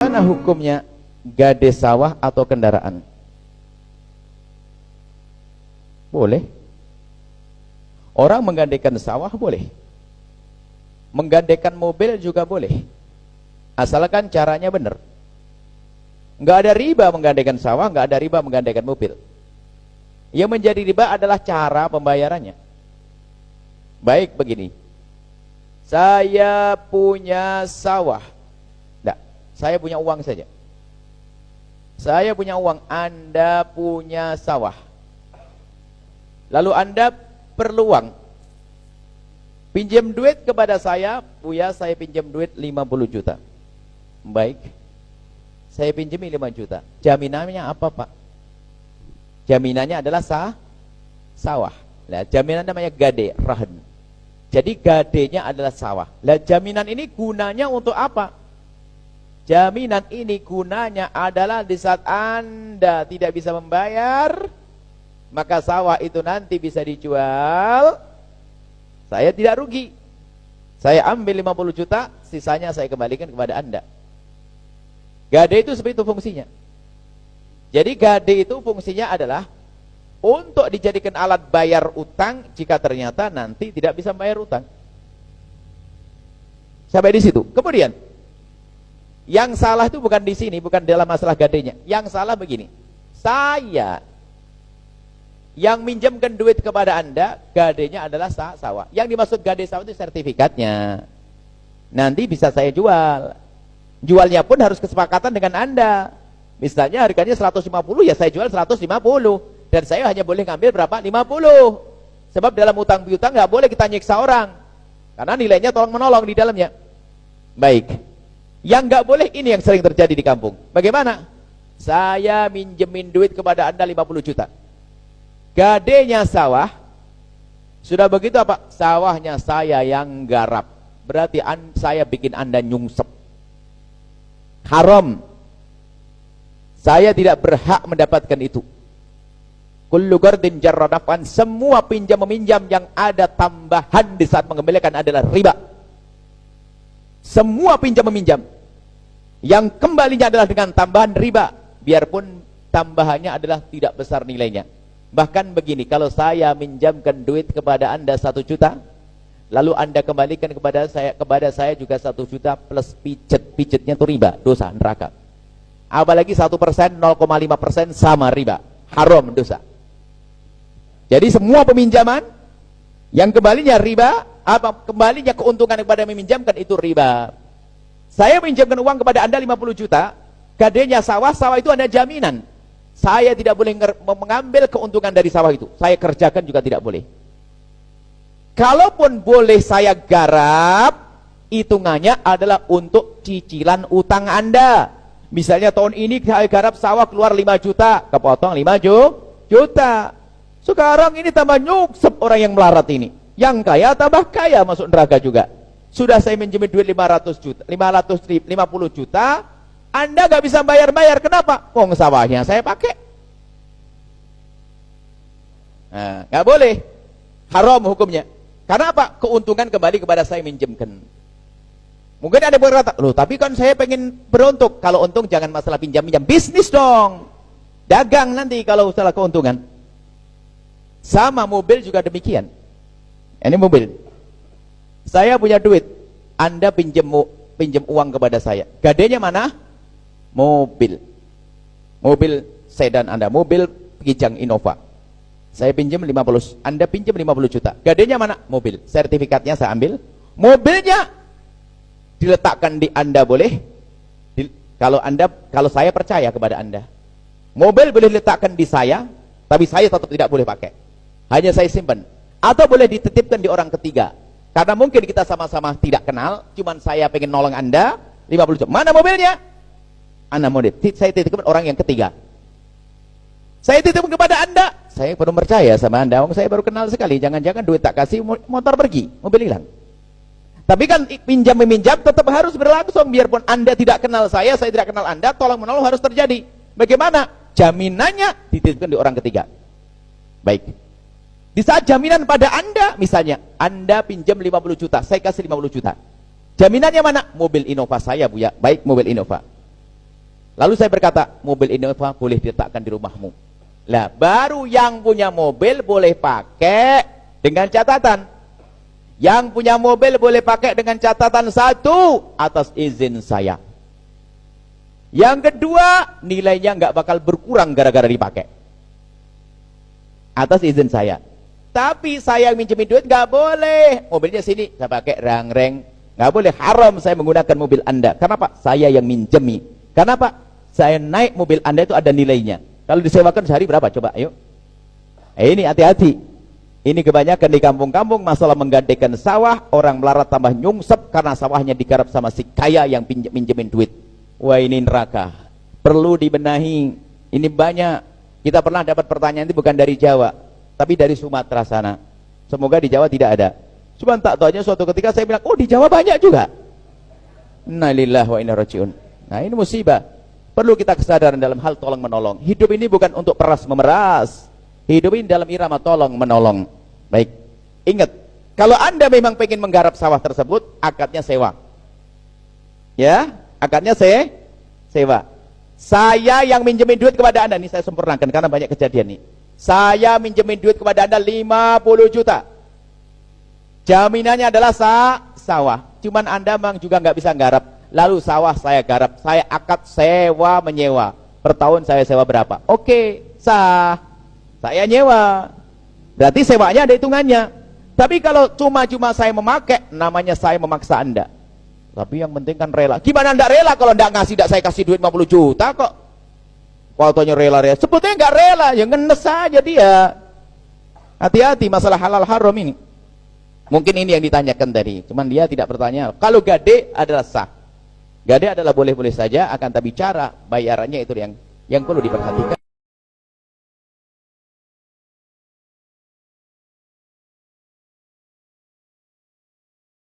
Bagaimana hukumnya gade sawah atau kendaraan? Boleh. Orang menggandekan sawah boleh. Menggandekan mobil juga boleh. Asalkan caranya benar. Nggak ada riba menggandekan sawah, nggak ada riba menggandekan mobil. Yang menjadi riba adalah cara pembayarannya. Baik begini. Saya punya sawah. Enggak, saya punya uang saja. Saya punya uang, Anda punya sawah. Lalu Anda perlu uang. Pinjam duit kepada saya, Buya, saya pinjam duit 50 juta. Baik. Saya pinjami 5 juta. Jaminannya apa, Pak? Jaminannya adalah sawah. Nah, jaminan namanya gade, rahan. Jadi gadenya adalah sawah. Nah, jaminan ini gunanya untuk apa? Jaminan ini gunanya adalah di saat Anda tidak bisa membayar, maka sawah itu nanti bisa dijual. Saya tidak rugi. Saya ambil 50 juta, sisanya saya kembalikan kepada Anda. Gade itu seperti itu fungsinya. Jadi gade itu fungsinya adalah untuk dijadikan alat bayar utang jika ternyata nanti tidak bisa bayar utang. Sampai di situ. Kemudian yang salah itu bukan di sini, bukan dalam masalah gadenya. Yang salah begini. Saya yang minjamkan duit kepada Anda, gadenya adalah sawah. Yang dimaksud gade sawah itu sertifikatnya. Nanti bisa saya jual. Jualnya pun harus kesepakatan dengan Anda. Misalnya harganya 150, ya saya jual 150. Dan saya hanya boleh ngambil berapa? 50. Sebab dalam utang piutang nggak boleh kita nyiksa orang. Karena nilainya tolong menolong di dalamnya. Baik. Yang nggak boleh ini yang sering terjadi di kampung. Bagaimana? Saya minjemin duit kepada Anda 50 juta. Gadenya sawah. Sudah begitu apa? Sawahnya saya yang garap. Berarti saya bikin Anda nyungsep. Haram. Saya tidak berhak mendapatkan itu. Kullu gardin jarra naf'an, semua pinjam meminjam yang ada tambahan di saat mengembalikan adalah riba. Semua pinjam meminjam yang kembalinya adalah dengan tambahan riba, biarpun tambahannya adalah tidak besar nilainya. Bahkan begini, kalau saya minjamkan duit kepada Anda 1 juta, lalu Anda kembalikan kepada saya juga 1 juta plus pijetnya itu riba, dosa, neraka. Apalagi 1%, 0,5% sama riba, haram, dosa. Jadi semua peminjaman yang kembalinya riba, kembalinya keuntungan kepada yang meminjamkan itu riba. Saya minjamkan uang kepada Anda 50 juta, gadenya sawah itu ada jaminan. Saya tidak boleh mengambil keuntungan dari sawah itu. Saya kerjakan juga tidak boleh. Kalaupun boleh saya garap, hitungannya adalah untuk cicilan utang Anda. Misalnya tahun ini saya garap sawah keluar 5 juta, kepotong 5 juta. Sekarang ini tambah nyuksep orang yang melarat ini. Yang kaya tambah kaya, masuk neraka juga. Sudah saya minjemin duit 50 juta, Anda gak bisa bayar-bayar. Kenapa? Wong sawahnya saya pakai. Nah, gak boleh. Haram hukumnya. Karena apa? Keuntungan kembali kepada saya minjemkan. Mungkin ada yang berkata, loh tapi kan saya pengen beruntung. Kalau untung jangan masalah pinjam-pinjam, bisnis dong. Dagang nanti kalau salah keuntungan. Sama mobil juga demikian. Ini mobil. Saya punya duit, Anda pinjam uang kepada saya. Gadenya mana? Mobil. Mobil sedan Anda, mobil Kijang Innova. Saya pinjam 50, Anda pinjam 50 juta. Gadenya mana? Mobil. Sertifikatnya saya ambil. Mobilnya diletakkan di Anda boleh. Kalau saya percaya kepada Anda. Mobil boleh diletakkan di saya, tapi saya tetap tidak boleh pakai. Hanya saya simpan. Atau boleh dititipkan di orang ketiga. Karena mungkin kita sama-sama tidak kenal, cuman saya pengen nolong Anda 50 juta. Mana mobilnya? Anda mau saya titipkan orang yang ketiga. Saya titipkan kepada Anda. Saya baru percaya sama Anda. Saya baru kenal sekali. Jangan-jangan duit tak kasih, motor pergi, mobil hilang. Tapi kan pinjam meminjam tetap harus berlangsung. Biarpun Anda tidak kenal saya tidak kenal Anda, tolong menolong harus terjadi. Bagaimana? Jaminannya dititipkan di orang ketiga. Baik. Di saat jaminan pada Anda, misalnya Anda pinjam 50 juta, saya kasih 50 juta. Jaminannya mana? Mobil Innova saya, Bu ya. Baik, mobil Innova. Lalu saya berkata, mobil Innova boleh diletakkan di rumahmu. Lah, baru yang punya mobil boleh pakai dengan catatan. Yang punya mobil boleh pakai dengan catatan satu, atas izin saya. Yang kedua, nilainya nggak bakal berkurang gara-gara dipakai. Atas izin saya. Tapi saya yang minjemin duit nggak boleh. Mobilnya sini, saya pakai rang-reng. Nggak boleh, haram saya menggunakan mobil Anda. Kenapa? Saya yang minjemi. Kenapa? Saya naik mobil Anda itu ada nilainya. Kalau disewakan sehari berapa? Coba, ayo. Ini hati-hati. Ini kebanyakan di kampung-kampung masalah menggantikan sawah, orang melarat tambah nyungsep karena sawahnya digarap sama si kaya yang minjemin duit. Wah, ini neraka. Perlu dibenahi. Ini banyak. Kita pernah dapat pertanyaan itu bukan dari Jawa, tapi dari Sumatera sana. Semoga di Jawa tidak ada. Cuma tak tahunya suatu ketika saya bilang, oh di Jawa banyak juga. Innalillahi wa inna rajiun. Nah, ini musibah. Perlu kita kesadaran dalam hal tolong menolong. Hidup ini bukan untuk peras memeras. Hidup ini dalam irama tolong menolong. Baik. Ingat, kalau Anda memang pengen menggarap sawah tersebut, akadnya sewa. Ya, akadnya sewa. Saya yang minjemin duit kepada Anda, ini saya sempurnakan karena banyak kejadian nih. Saya minjemin duit kepada Anda 50 juta. Jaminannya adalah sawah. Cuman Anda memang juga nggak bisa garap. Lalu sawah saya garap. Saya akad sewa menyewa. Per tahun saya sewa berapa? Oke, sah. Saya nyewa. Berarti sewanya ada hitungannya. Tapi kalau cuma-cuma saya memakai, namanya saya memaksa Anda. Tapi yang penting kan rela. Gimana Anda rela kalau Anda ngasih, saya kasih duit 50 juta kok. Fotonya rela-rela. Sebetulnya nggak rela, ya ngenes saja dia. Hati-hati masalah halal haram ini. Mungkin ini yang ditanyakan tadi, cuman dia tidak bertanya. Kalau gade adalah sah. Gade adalah boleh-boleh saja, akan tapi cara bayarannya itu yang perlu diperhatikan.